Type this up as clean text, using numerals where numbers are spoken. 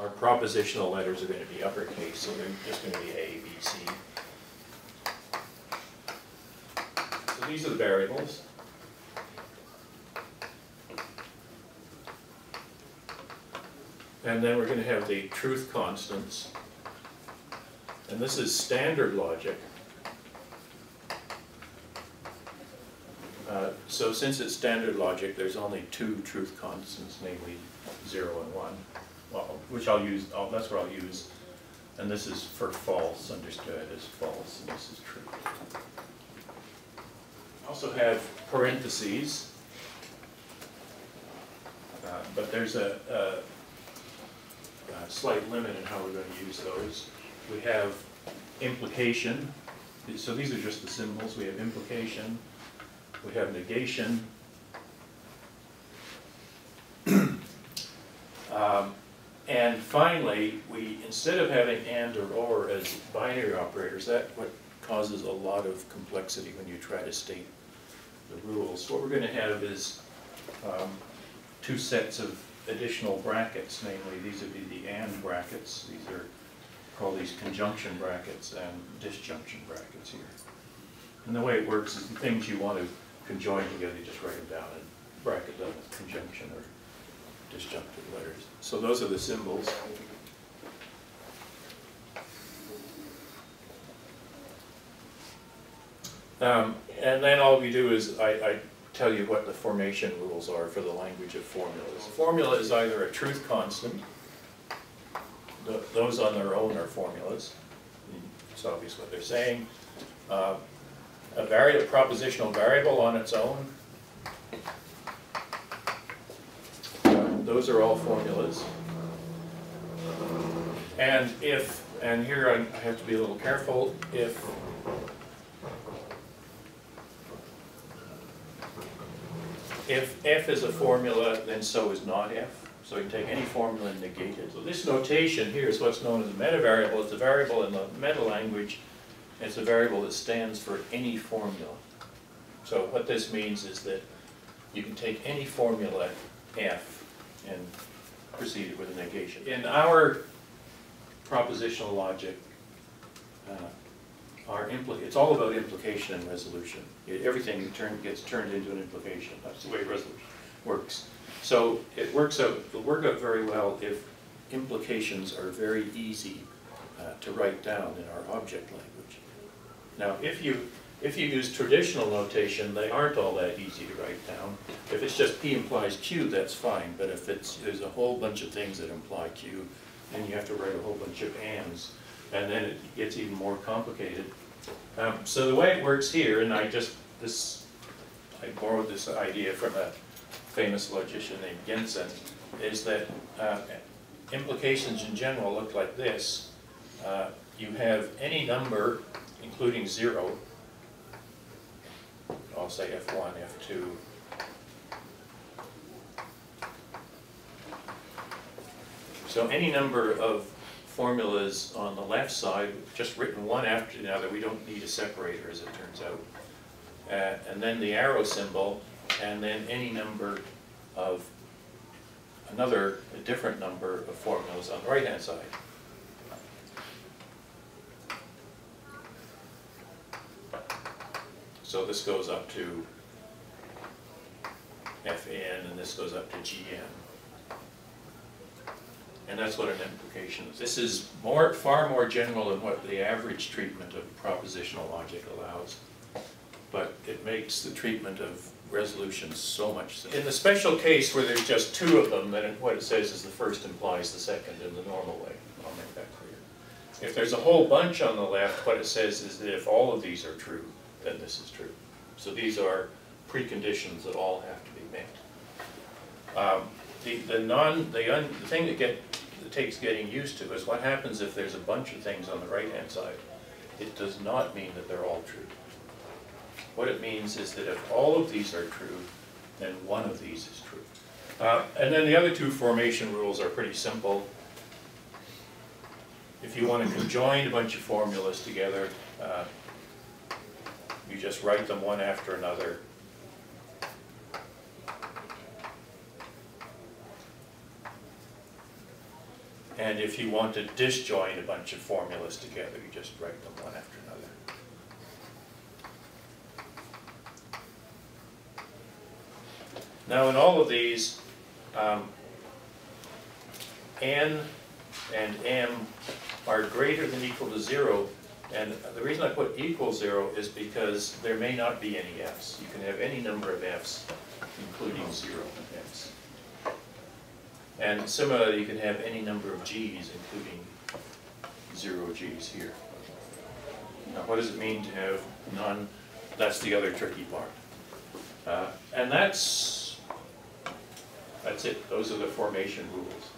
our propositional letters are going to be uppercase, so they're just going to be A, B, C. So these are the variables. And then we're going to have the truth constants. And this is standard logic. So since it's standard logic, there's only two truth constants, namely 0 and 1. Well, which I'll use, that's what I'll use. And this is for false, understood as false, and this is true. I also have parentheses, but there's a slight limit in how we're going to use those. We have implication, so these are just the symbols. We have implication, we have negation, and finally, instead of having and or as binary operators, that's what causes a lot of complexity when you try to state the rules. What we're going to have is two sets of additional brackets, namely these would be the and brackets. These are called these conjunction brackets and disjunction brackets here. And the way it works is the things you want to conjoin together, you just write them down and bracket them with conjunction or disjunctive letters. So those are the symbols. And then all we do is I tell you what the formation rules are for the language of formulas. Formula is either a truth constant. Those on their own are formulas. It's obvious what they're saying. A propositional variable on its own. Those are all formulas. And here I have to be a little careful, if f is a formula, then so is not f. So you can take any formula and negate it. So this notation here is what's known as a metavariable. It's a variable in the meta language. It's a variable that stands for any formula. So what this means is that you can take any formula f and proceed it with a negation. In our propositional logic, it's all about implication and resolution. Everything gets turned into an implication. That's the way resolution works. So it will work out very well if implications are very easy to write down in our object language. Now, if you use traditional notation, they aren't all that easy to write down. If it's just P implies Q, that's fine. But if there's a whole bunch of things that imply Q, then you have to write a whole bunch of ands. And then it gets even more complicated. So the way it works here, and I borrowed this idea from a famous logician named Gensen, is that implications in general look like this. You have any number, including 0, I'll say F1, F2, so any number of formulas on the left side, just written one after the other. We don't need a separator, as it turns out. And then the arrow symbol, and then any number of a different number of formulas on the right-hand side. So this goes up to Fn, and this goes up to Gn. And that's what an implication is. This is far more general than what the average treatment of propositional logic allows. But it makes the treatment of resolution so much simpler. In the special case where there's just two of them, then what it says is the first implies the second in the normal way. I'll make that clear. If there's a whole bunch on the left, what it says is that if all of these are true, then this is true. So these are preconditions that all have to be met. The thing that takes getting used to is what happens if there's a bunch of things on the right-hand side. It does not mean that they're all true. What it means is that if all of these are true, then one of these is true. And then the other two formation rules are pretty simple. If you want to conjoin a bunch of formulas together, you just write them one after another. And if you want to disjoin a bunch of formulas together, you just write them one after another. Now in all of these, n and m are greater than equal to 0, and the reason I put equal 0 is because there may not be any f's. You can have any number of f's, including 0 f's. And similarly, you can have any number of g's, including 0 g's here. Now, what does it mean to have none? That's the other tricky part. And that's it. Those are the formation rules.